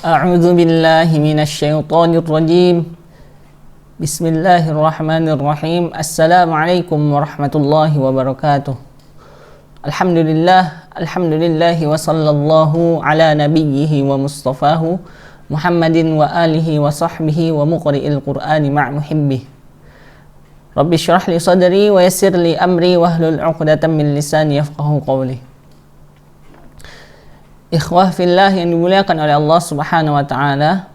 A'udzu billahi minasyaitonir rajim. Bismillahirrahmanirrahim. Assalamualaikum warahmatullahi wabarakatuh. Alhamdulillahi wa sallallahu ala nabiyyihi wa mustafahu Muhammadin wa alihi wa sahbihi wa muqri'il qur'ani ma' muhibbih. Rabbi syrah li sadri wa yassir li amri wahlul 'uqdatam min lisani yafqahu qawli. Ikhwah fillah yang dimuliakan oleh Allah Subhanahu wa taala.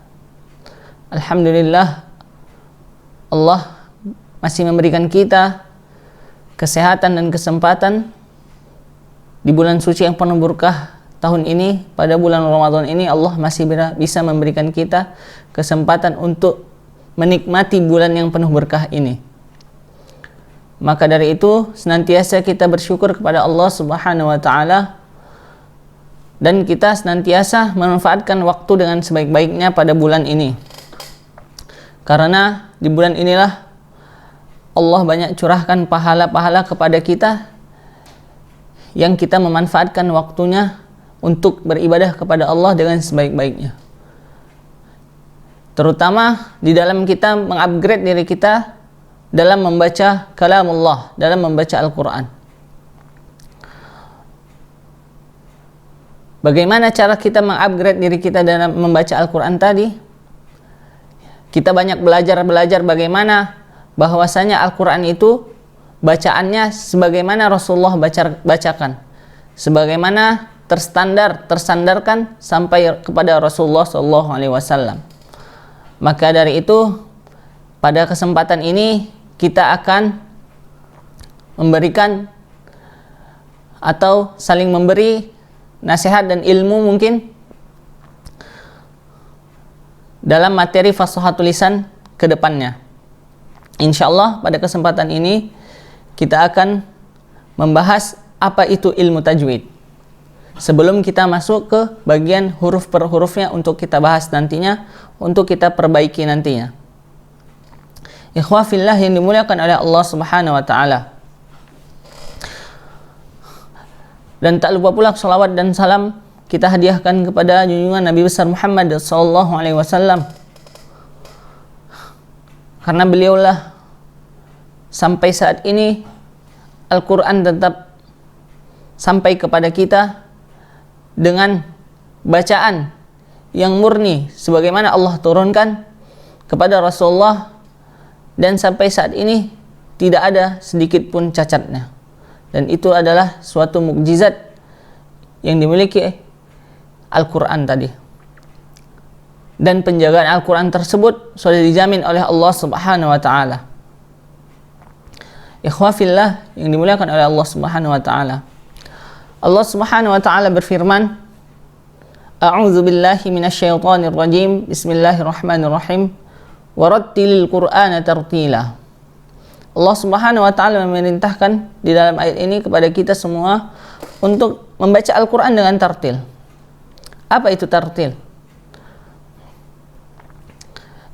Alhamdulillah, Allah masih memberikan kita kesehatan dan kesempatan di bulan suci yang penuh berkah tahun ini. Pada bulan Ramadan ini Allah masih bisa memberikan kita kesempatan untuk menikmati bulan yang penuh berkah ini. Maka dari itu senantiasa kita bersyukur kepada Allah Subhanahu wa taala, dan kita senantiasa memanfaatkan waktu dengan sebaik-baiknya pada bulan ini. Karena di bulan inilah Allah banyak curahkan pahala-pahala kepada kita, yang kita memanfaatkan waktunya untuk beribadah kepada Allah dengan sebaik-baiknya. Terutama di dalam kita mengupgrade diri kita dalam membaca kalamullah, dalam membaca Al-Quran. Bagaimana cara kita mengupgrade diri kita dalam membaca Al-Quran tadi? Kita banyak belajar bagaimana bahwasanya Al-Quran itu bacaannya sebagaimana Rasulullah bacakan, sebagaimana tersandarkan sampai kepada Rasulullah SAW. Maka dari itu, pada kesempatan ini kita akan memberikan atau saling memberi nasihat dan ilmu mungkin dalam materi fashahatul lisan ke depannya. Insyaallah pada kesempatan ini kita akan membahas apa itu ilmu tajwid. Sebelum kita masuk ke bagian huruf per hurufnya untuk kita bahas nantinya, untuk kita perbaiki nantinya. Ikhwah fillah yang dimuliakan oleh Allah Subhanahu wa taala. Dan tak lupa pula salawat dan salam kita hadiahkan kepada junjungan Nabi besar Muhammad sallallahu alaihi wasallam. Karena beliaulah sampai saat ini Al-Quran tetap sampai kepada kita dengan bacaan yang murni sebagaimana Allah turunkan kepada Rasulullah, dan sampai saat ini tidak ada sedikit pun cacatnya. Dan itu adalah suatu mukjizat yang dimiliki Al-Quran tadi. Dan penjagaan Al-Quran tersebut sudah dijamin oleh Allah Subhanahu wa taala. Ikhwah fillah yang dimuliakan oleh Allah Subhanahu wa taala. Allah Subhanahu wa taala berfirman, A'udzu billahi minasyaitonir rajim. Bismillahirrahmanirrahim. Warattilil Qur'ana tartila. Allah Subhanahu wa taala memerintahkan di dalam ayat ini kepada kita semua untuk membaca Al-Quran dengan tartil. Apa itu tartil?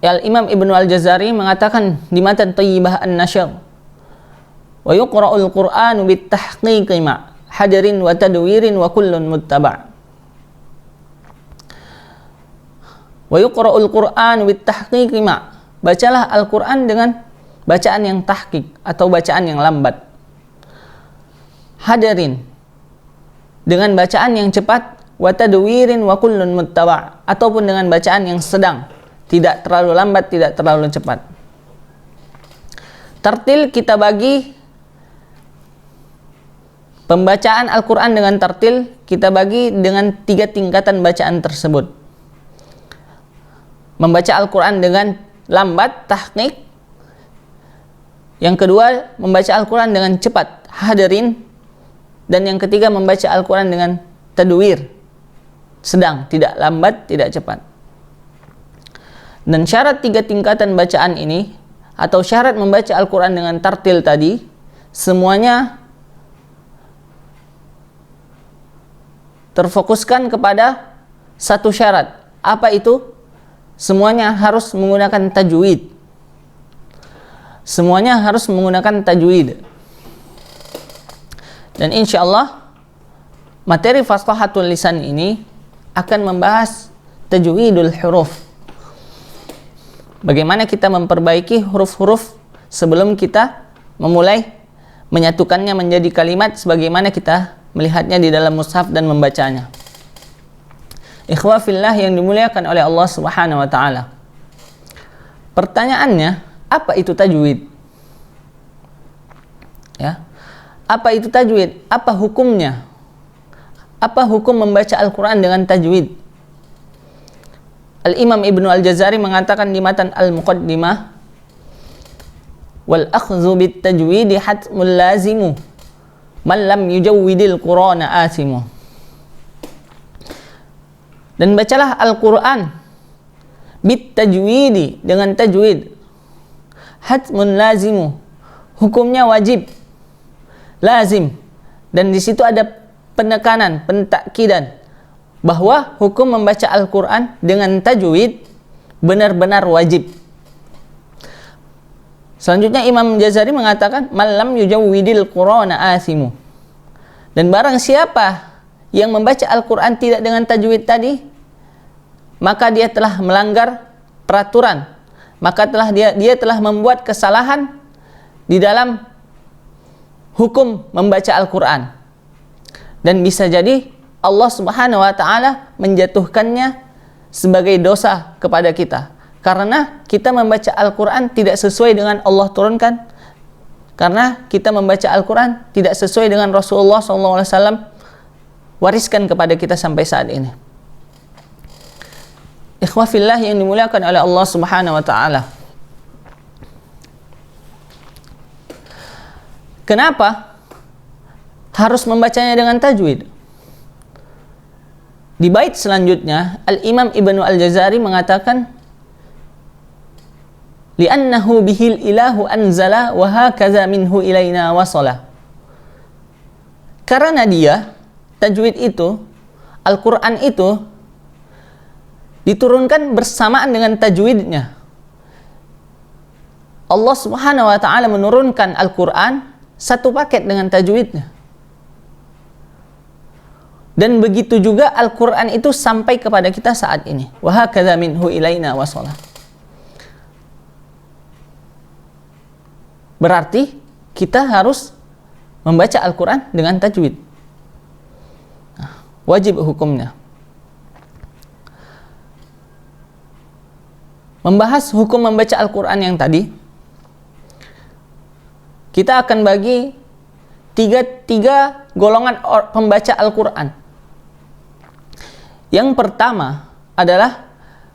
Imam Ibnu Al-Jazari mengatakan di Matan Thayyibah An-Nashr, wa yuqra'ul Qur'anu bitahqiqi ma hadarin wa tadwirin wa kullun muttaba'. Wa yuqra'ul Qur'anu bitahqiqi ma, bacalah Al-Quran dengan bacaan yang tahqiq atau bacaan yang lambat. Hadarin, dengan bacaan yang cepat. Wa tadwirin wa kullun muttaba', ataupun dengan bacaan yang sedang, tidak terlalu lambat, tidak terlalu cepat. Tartil kita bagi pembacaan Al-Quran dengan tartil, kita bagi dengan 3 tingkatan bacaan tersebut. Membaca Al-Quran dengan lambat, tahqiq. Yang kedua, membaca Al-Quran dengan cepat, hadirin. Dan yang ketiga, membaca Al-Quran dengan tadwir, sedang, tidak lambat, tidak cepat. Dan syarat 3 tingkatan bacaan ini, atau syarat membaca Al-Quran dengan tartil tadi, semuanya terfokuskan kepada satu syarat. Apa itu? Semuanya harus menggunakan tajwid. Semuanya harus menggunakan tajwid. Dan insya Allah materi fashahatul lisan ini akan membahas tajwidul huruf. Bagaimana kita memperbaiki huruf-huruf sebelum kita memulai menyatukannya menjadi kalimat sebagaimana kita melihatnya di dalam mushaf dan membacanya. Ikhwah fillah yang dimuliakan oleh Allah Subhanahu wa taala. Pertanyaannya, apa itu tajwid? Ya. Apa itu tajwid? Apa hukumnya? Apa hukum membaca Al-Qur'an dengan tajwid? Al-Imam Ibnu Al-Jazari mengatakan di matan Al-Muqaddimah, wal akhdhu bit tajwidi hatmul lazimu man lam yujawwidil Qur'ana asimu. Dan bacalah Al-Qur'an bit tajwidi, dengan tajwid, hatmun lazimu, hukumnya wajib, lazim, dan di situ ada penekanan, pentakkidan bahwa hukum membaca Al-Qur'an dengan tajwid benar-benar wajib. Selanjutnya Imam Jazari mengatakan malam yujawwidil Qur'ana asimu. Dan barang siapa yang membaca Al-Qur'an tidak dengan tajwid tadi, maka dia telah melanggar peraturan, maka dia telah membuat kesalahan di dalam hukum membaca Al-Qur'an. Dan bisa jadi Allah Subhanahu wa taala menjatuhkannya sebagai dosa kepada kita. Karena kita membaca Al-Qur'an tidak sesuai dengan Allah turunkan. Karena kita membaca Al-Qur'an tidak sesuai dengan Rasulullah SAW wariskan kepada kita sampai saat ini. Ikhwah fillah yang dimuliakan oleh Allah Subhanahu wa taala. Kenapa harus membacanya dengan tajwid? Di bait selanjutnya, Al-Imam Ibnu Al-Jazari mengatakan, li'annahu bihil ilahu anzala wa hakaza minhu ilaina wasala. Karena dia, tajwid itu, Al-Qur'an itu diturunkan bersamaan dengan tajwidnya. Allah Subhanahu wa taala menurunkan Al-Qur'an satu paket dengan tajwidnya. Dan begitu juga Al-Qur'an itu sampai kepada kita saat ini. Wa hakadza minhu ilaina wasala. Berarti kita harus membaca Al-Qur'an dengan tajwid. Nah, wajib hukumnya. Membahas hukum membaca Al-Qur'an yang tadi, kita akan bagi tiga golongan pembaca Al-Qur'an. Yang pertama adalah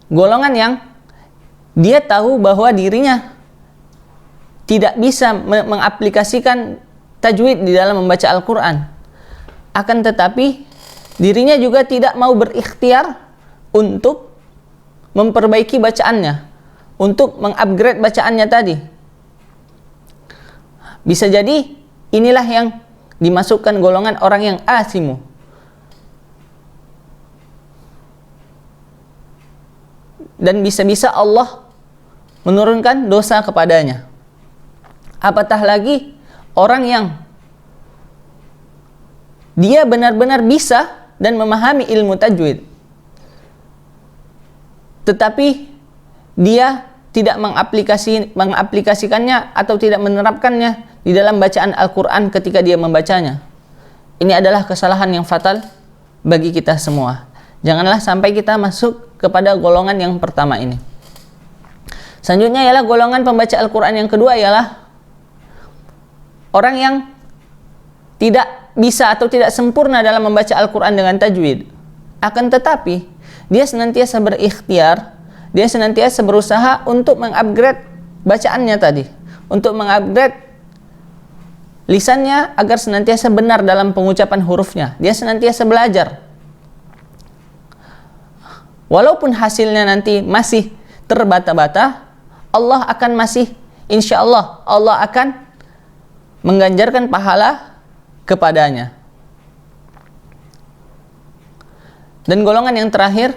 golongan yang dia tahu bahwa dirinya tidak bisa mengaplikasikan tajwid di dalam membaca Al-Qur'an. Akan tetapi dirinya juga tidak mau berikhtiar untuk memperbaiki bacaannya, untuk mengupgrade bacaannya tadi. Bisa jadi inilah yang dimasukkan golongan orang yang asimu. Dan bisa-bisa Allah menurunkan dosa kepadanya. Apatah lagi orang yang dia benar-benar bisa dan memahami ilmu tajwid, tetapi dia tidak mengaplikasikannya atau tidak menerapkannya di dalam bacaan Al-Qur'an ketika dia membacanya. Ini adalah kesalahan yang fatal bagi kita semua. Janganlah sampai kita masuk kepada golongan yang pertama ini. Selanjutnya ialah golongan pembaca Al-Qur'an yang kedua, ialah orang yang tidak bisa atau tidak sempurna dalam membaca Al-Qur'an dengan tajwid. Akan tetapi dia senantiasa berikhtiar, dia senantiasa berusaha untuk mengupgrade bacaannya tadi, untuk mengupgrade lisannya agar senantiasa benar dalam pengucapan hurufnya. Dia senantiasa belajar. Walaupun hasilnya nanti masih terbata-bata, Allah akan masih, insya Allah, Allah akan mengganjarkan pahala kepadanya. Dan golongan yang terakhir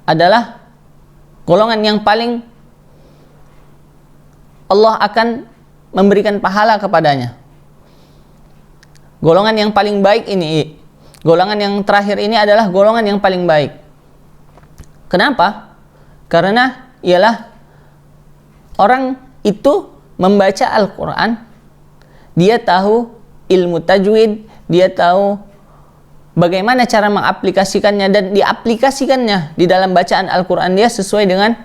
adalah golongan yang paling Allah akan memberikan pahala kepadanya. Golongan yang paling baik ini, golongan yang terakhir ini adalah golongan yang paling baik. Kenapa? Karena ialah orang itu membaca Al-Quran, dia tahu ilmu tajwid, dia tahu bagaimana cara mengaplikasikannya, dan diaplikasikannya di dalam bacaan Al-Quran dia sesuai dengan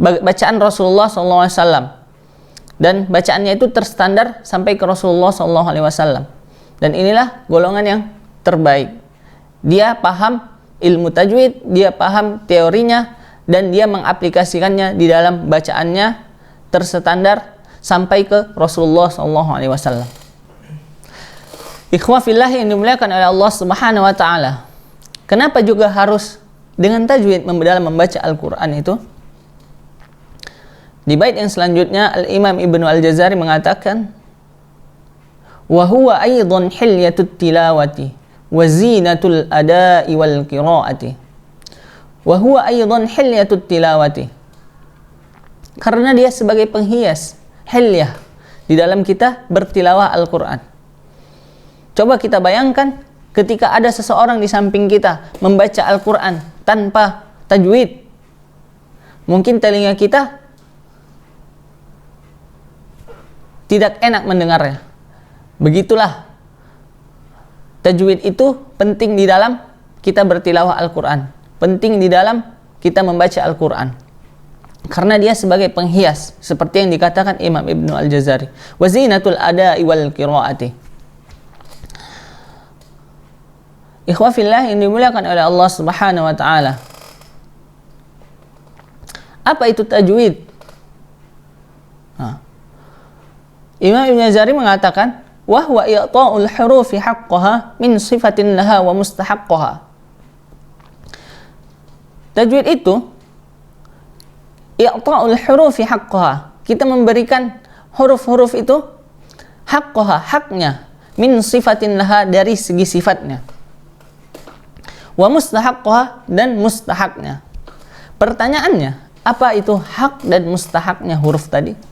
bacaan Rasulullah SAW, dan bacaannya itu terstandar sampai ke Rasulullah SAW. Dan inilah golongan yang terbaik. Dia paham ilmu tajwid, dia paham teorinya, dan dia mengaplikasikannya di dalam bacaannya terstandar sampai ke Rasulullah SAW. Ikhwah fillah yang dimuliakan oleh Allah Subhanahu wa taala. Kenapa juga harus dengan tajwid dalam membaca Al-Qur'an itu? Di bait yang selanjutnya Al-Imam Ibnu Al-Jazari mengatakan, wa huwa aidan hilyatut tilawati wa zinatul ada'i wal qiraati. Wa huwa aidan hilyatut tilawati. Karena dia sebagai penghias, hilyah, di dalam kita bertilawah Al-Qur'an. Coba kita bayangkan ketika ada seseorang di samping kita membaca Al-Qur'an tanpa tajwid. Mungkin telinga kita tidak enak mendengarnya. Begitulah tajwid itu penting di dalam kita bertilawah Al-Quran, penting di dalam kita membaca Al-Quran, karena dia sebagai penghias, seperti yang dikatakan Imam Ibnu Al-Jazari, wa zinatul ada'i wal qiraati. Ikhwah fillah yang dimuliakan oleh Allah Subhanahu wa taala, apa itu tajwid? Imam Ibnu Al-Jazari mengatakan, wa huwa i'ta'ul hurufi haqqaha min sifatin laha wa mustahaqqaha. Tajwid itu i'ta'ul hurufi haqqaha, kita memberikan huruf-huruf itu haqqaha, haknya, min sifatin laha, dari segi sifatnya, wa mustahaqqaha, dan mustahaknya. Pertanyaannya, apa itu hak dan mustahaknya huruf tadi?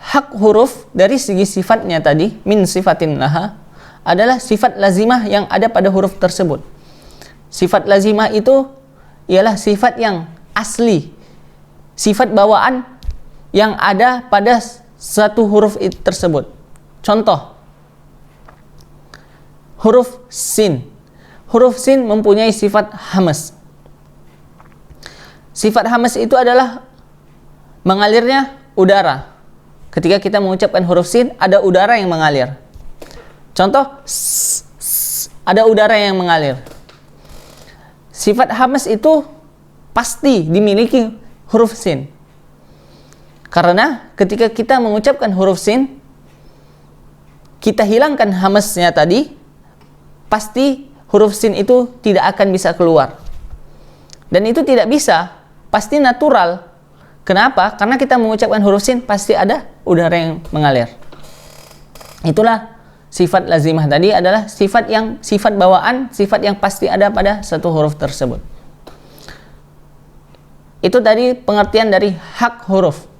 Hak huruf dari segi sifatnya tadi, min sifatin laha, adalah sifat lazimah yang ada pada huruf tersebut. Sifat lazimah itu ialah sifat yang asli, sifat bawaan yang ada pada satu huruf tersebut. Contoh, huruf sin. Huruf sin mempunyai sifat hamas. Sifat hamas itu adalah mengalirnya udara. Ketika kita mengucapkan huruf sin, ada udara yang mengalir. Contoh, ada udara yang mengalir. Sifat hamas itu pasti dimiliki huruf sin. Karena ketika kita mengucapkan huruf sin, kita hilangkan hamasnya tadi, pasti huruf sin itu tidak akan bisa keluar. Dan itu tidak bisa, pasti natural. Kenapa? Karena kita mengucapkan huruf sin, pasti ada udara yang mengalir. Itulah sifat lazimah tadi, adalah sifat bawaan, sifat yang pasti ada pada satu huruf tersebut. Itu tadi pengertian dari hak huruf.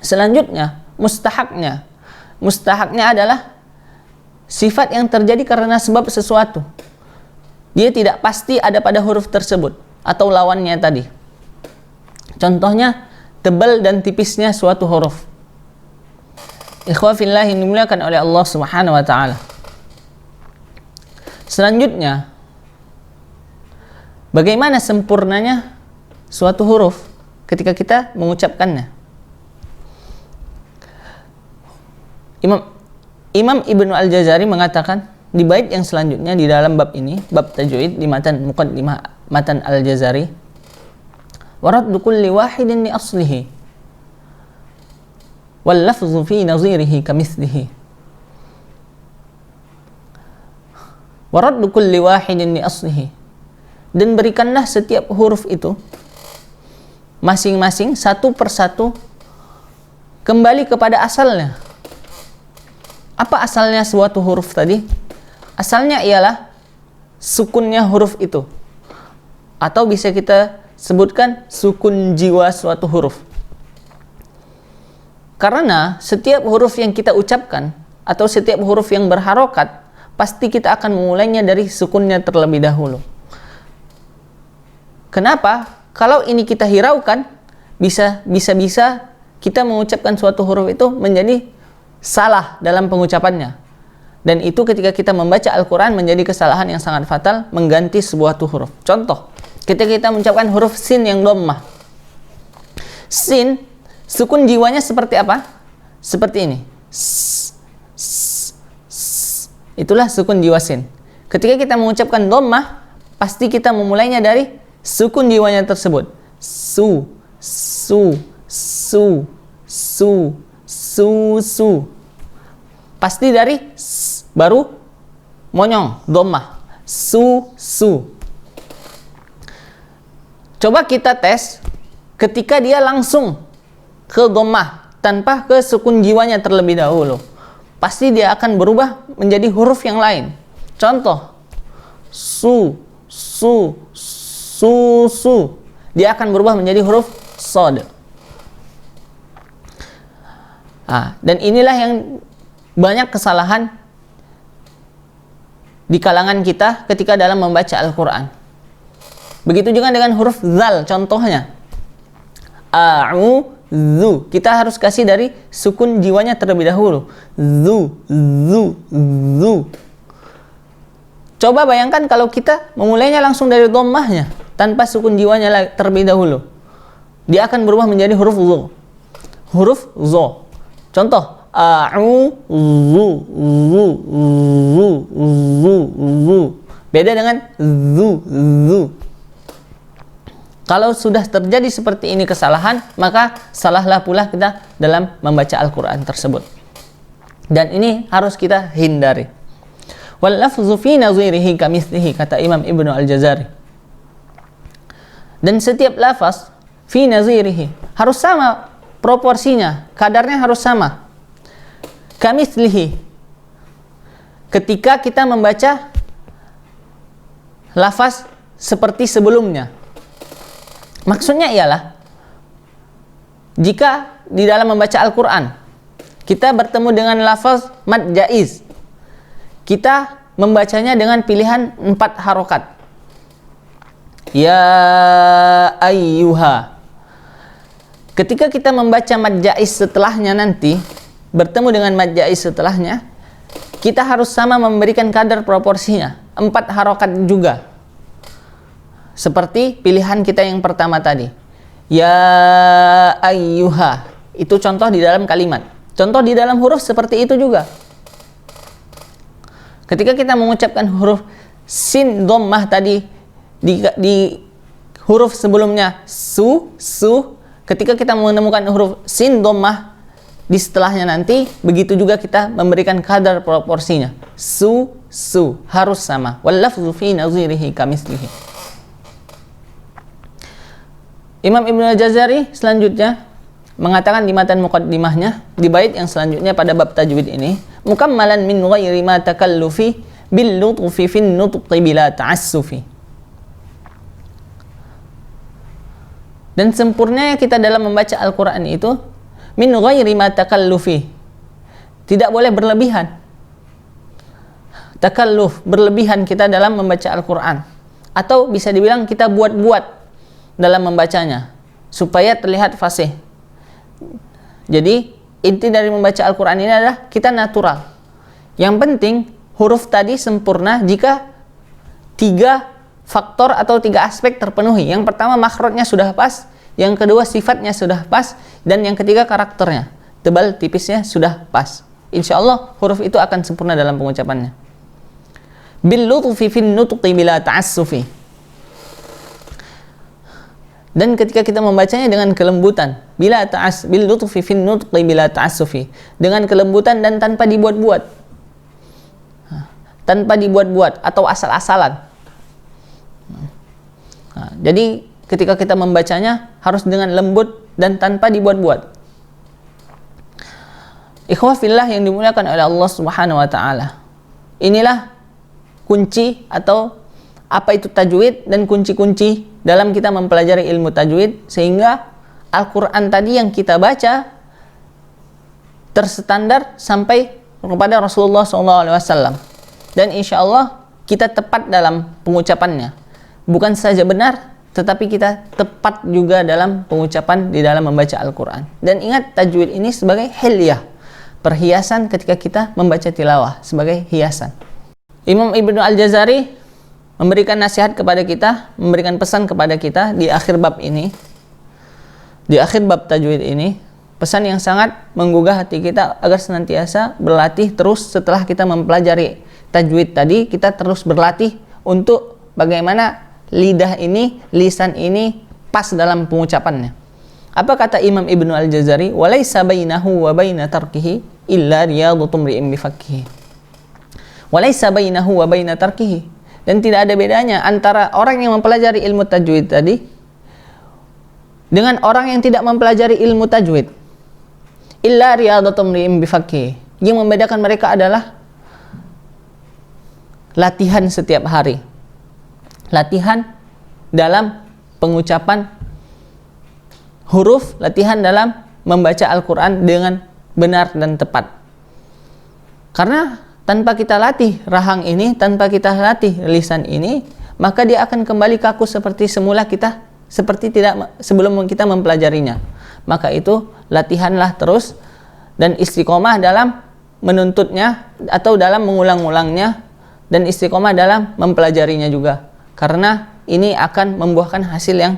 Selanjutnya, mustahaknya. Mustahaknya adalah sifat yang terjadi karena sebab sesuatu. Dia tidak pasti ada pada huruf tersebut atau lawannya tadi. Contohnya, tebal dan tipisnya suatu huruf. Ikhwah fillah yang dimuliakan oleh Allah Subhanahu wa taala. Selanjutnya, bagaimana sempurnanya suatu huruf ketika kita mengucapkannya? Imam Ibnu Al-Jazari mengatakan di bait yang selanjutnya di dalam bab ini, bab tajwid, di matan muqaddimah matan Al-Jazari, waraddu kulli wahidin li aslihi wal lafzu fi nazirihi kamithlihi. Waraddu kulli wahidin li aslihi, dan berikanlah setiap huruf itu masing-masing satu persatu kembali kepada asalnya. Apa asalnya suatu huruf tadi? Asalnya ialah sukunnya huruf itu, atau bisa kita sebutkan sukun jiwa suatu huruf. Karena setiap huruf yang kita ucapkan atau setiap huruf yang berharokat, pasti kita akan memulainya dari sukunnya terlebih dahulu. Kenapa? Kalau ini kita hiraukan, bisa kita mengucapkan suatu huruf itu menjadi salah dalam pengucapannya. Dan itu ketika kita membaca Al-Quran menjadi kesalahan yang sangat fatal, mengganti sebuah huruf. Contoh, ketika kita mengucapkan huruf sin yang dhammah. Sin, sukun jiwanya seperti apa? Seperti ini. Itulah sukun jiwa sin. Ketika kita mengucapkan dhammah, pasti kita memulainya dari sukun jiwanya tersebut. Su. Pasti dari baru monyong, dhammah. Su. Coba kita tes ketika dia langsung ke dhammah tanpa ke sukun jiwanya terlebih dahulu. Pasti dia akan berubah menjadi huruf yang lain. Contoh, su. Dia akan berubah menjadi huruf sod. Dan inilah yang banyak kesalahan di kalangan kita ketika dalam membaca Al-Quran. Begitu juga dengan huruf zal, contohnya. A'udzu. Kita harus kasih dari sukun jiwanya terlebih dahulu. Zu. Coba bayangkan kalau kita memulainya langsung dari dhammahnya tanpa sukun jiwanya terlebih dahulu. Dia akan berubah menjadi huruf zo. Huruf zo. Contoh, zu. Beda dengan zu. Kalau sudah terjadi seperti ini kesalahan, maka salahlah pula kita dalam membaca Al-Quran tersebut. Dan ini harus kita hindari. Wal lafzu fi nazirihi kamithlihi, kata Imam Ibnu Al-Jazari. Dan setiap lafaz fi nazirihi harus sama proporsinya, kadarnya harus sama. Kamithlihi, ketika kita membaca lafaz seperti sebelumnya. Maksudnya ialah, jika di dalam membaca Al-Quran kita bertemu dengan lafaz mad jaiz, kita membacanya dengan pilihan 4 harokat. Ya ayyuha. Ketika kita membaca mad jaiz setelahnya nanti, bertemu dengan mad jaiz setelahnya, kita harus sama memberikan kadar proporsinya, 4 harokat juga. Seperti pilihan kita yang pertama tadi. Ya ayyuha. Itu contoh di dalam kalimat. Contoh di dalam huruf seperti itu juga. Ketika kita mengucapkan huruf sin dhammah tadi di huruf sebelumnya su. Ketika kita menemukan huruf sin dhammah di setelahnya nanti, begitu juga kita memberikan kadar proporsinya. Su harus sama. Wal lafzu fi nazirihi kamitslihi. Imam Ibnu Al-Jazari selanjutnya mengatakan di matan muqaddimahnya di bait yang selanjutnya pada bab tajwid ini, mukammalan min ghairi ma takallufi bil lutfi fin nutqi bila ta'assufi. Dan sempurnanya kita dalam membaca Al-Quran itu min ghairi ma takallufi, tidak boleh berlebihan. Takalluf, berlebihan kita dalam membaca Al-Quran, atau bisa dibilang kita buat-buat dalam membacanya supaya terlihat fasih. Jadi inti dari membaca Al-Quran ini adalah kita natural. Yang penting huruf tadi sempurna jika 3 faktor atau 3 aspek terpenuhi. Yang pertama makhrajnya sudah pas, yang kedua sifatnya sudah pas, dan yang ketiga karakternya, tebal tipisnya sudah pas. Insya Allah huruf itu akan sempurna dalam pengucapannya. Bil lutfi fin nutqi bila ta'assufi. Dan ketika kita membacanya dengan kelembutan, bil lutfi fin nutqi bila ta'assufi, dengan kelembutan dan tanpa dibuat-buat. Tanpa dibuat-buat atau asal-asalan. Jadi ketika kita membacanya harus dengan lembut dan tanpa dibuat-buat. Ikhwah fillah yang dimuliakan oleh Allah Subhanahu wa taala. Inilah kunci atau apa itu tajwid dan kunci-kunci dalam kita mempelajari ilmu tajwid, sehingga Al-Quran tadi yang kita baca terstandar sampai kepada Rasulullah SAW. Dan insya Allah kita tepat dalam pengucapannya. Bukan saja benar, tetapi kita tepat juga dalam pengucapan di dalam membaca Al-Quran. Dan ingat, tajwid ini sebagai hilyah, perhiasan ketika kita membaca tilawah, sebagai hiasan. Imam Ibnu Al-Jazari memberikan nasihat kepada kita, memberikan pesan kepada kita di akhir bab ini, di akhir bab tajwid ini, pesan yang sangat menggugah hati kita agar senantiasa berlatih terus setelah kita mempelajari tajwid tadi, kita terus berlatih untuk bagaimana lidah ini, lisan ini pas dalam pengucapannya. Apa kata Imam Ibnu Al-Jazari? Walaysa bainahu wa baina tarkihi illa riyadatu mri'in bifakhihi. Walaysa bainahu wa baina tarkihi. Dan tidak ada bedanya antara orang yang mempelajari ilmu tajwid tadi dengan orang yang tidak mempelajari ilmu tajwid. Illa riyadatu mri'in bifakhihi. Yang membedakan mereka adalah latihan setiap hari. Latihan dalam pengucapan huruf, latihan dalam membaca Al-Quran dengan benar dan tepat. Karena tanpa kita latih rahang ini, tanpa kita latih lisan ini, maka dia akan kembali kaku seperti semula kita, seperti tidak sebelum kita mempelajarinya. Maka itu latihanlah terus dan istiqomah dalam menuntutnya atau dalam mengulang-ulangnya, dan istiqomah dalam mempelajarinya juga. Karena ini akan membuahkan hasil yang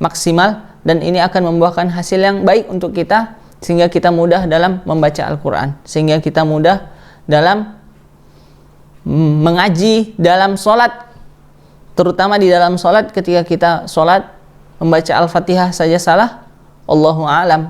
maksimal, dan ini akan membuahkan hasil yang baik untuk kita, sehingga kita mudah dalam membaca Al-Quran, sehingga kita mudah dalam mengaji dalam sholat, terutama di dalam sholat. Ketika kita sholat membaca Al-Fatihah saja salah, Allahu a'lam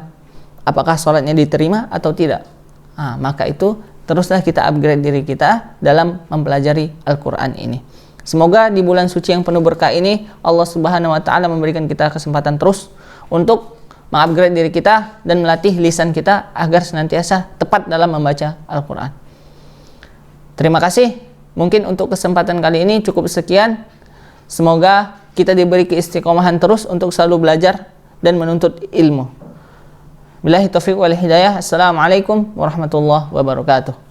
apakah sholatnya diterima atau tidak. Maka itu teruslah kita upgrade diri kita dalam mempelajari Al-Quran ini. Semoga di bulan suci yang penuh berkah ini Allah Subhanahu wa taala memberikan kita kesempatan terus untuk mengupgrade diri kita dan melatih lisan kita agar senantiasa tepat dalam membaca Al-Quran. Terima kasih. Mungkin untuk kesempatan kali ini cukup sekian. Semoga kita diberi keistiqomahan terus untuk selalu belajar dan menuntut ilmu. Billahi taufiq wal hidayah. Assalamualaikum warahmatullahi wabarakatuh.